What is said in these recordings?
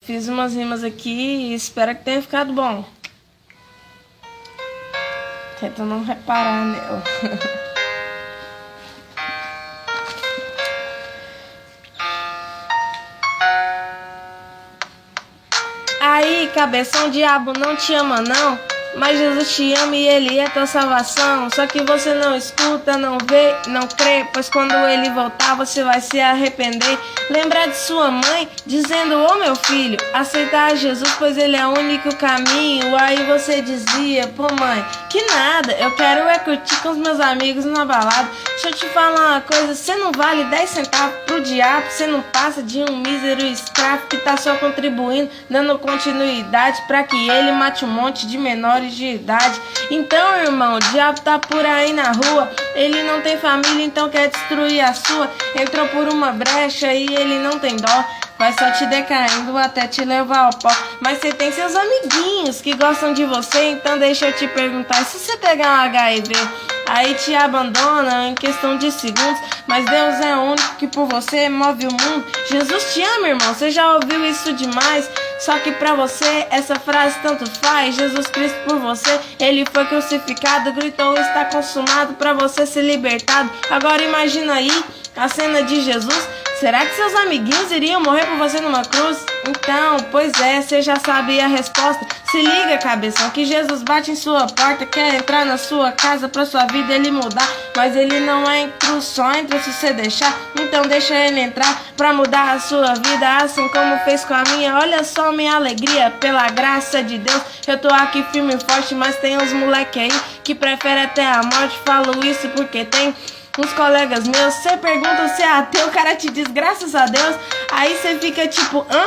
Fiz umas rimas aqui e espero que tenha ficado bom. Tenta não reparar nela. Aí, cabeção, diabo não te ama não, mas Jesus te ama e Ele é tua salvação. Só que você não escuta, não vê, não crê, pois quando Ele voltar você vai se arrepender. Lembrar de sua mãe dizendo: ô meu filho, aceitar Jesus, pois Ele é o único caminho. Aí você dizia: pô mãe, que nada, eu quero é curtir com os meus amigos na balada. Deixa eu te falar uma coisa, você não vale 10 centavos pro diabo, você não passa de um mísero escravo que tá só contribuindo, dando continuidade pra que ele mate um monte de menores de idade. Então, irmão, o diabo tá por aí na rua, ele não tem família, então quer destruir a sua. Entrou por uma brecha e ele não tem dó, vai só te decaindo até te levar ao pó. Mas você tem seus amiguinhos que gostam de você, então deixa eu te perguntar: se você pegar um HIV, aí te abandona em questão de segundos, mas Deus é o único que por você move o mundo. Jesus te ama, irmão, você já ouviu isso demais, só que pra você essa frase tanto faz. Jesus Cristo por você, Ele foi crucificado, gritou: está consumado, pra você ser libertado. Agora imagina aí a cena de Jesus. Será que seus amiguinhos iriam morrer por você numa cruz? Então, pois é, você já sabe a resposta. Se liga, cabeção, que Jesus bate em sua porta, quer entrar na sua casa pra sua vida ele mudar. Mas ele não entra, só entra se você deixar. Então deixa ele entrar pra mudar a sua vida, assim como fez com a minha. Olha só minha alegria, pela graça de Deus eu tô aqui firme e forte, mas tem uns moleque aí que prefere até a morte. Falo isso porque tem uns colegas meus, você pergunta se é ateu, o cara te diz graças a Deus. Aí você fica tipo: hã?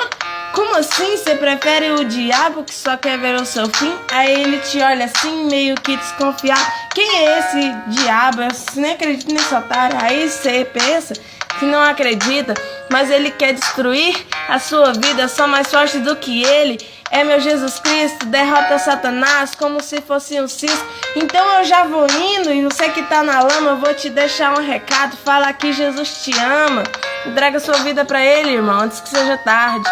Como assim? Você prefere o diabo que só quer ver o seu fim? Aí ele te olha assim, meio que desconfiado: quem é esse diabo? Eu nem acredito nesse otário. Aí você pensa que não acredita, mas ele quer destruir a sua vida. Só mais forte do que ele é meu Jesus Cristo, derrota Satanás como se fosse um cisco. Então eu já vou indo, e você que tá na lama, eu vou te deixar um recado. Fala que Jesus te ama, entrega sua vida pra ele, irmão, antes que seja tarde.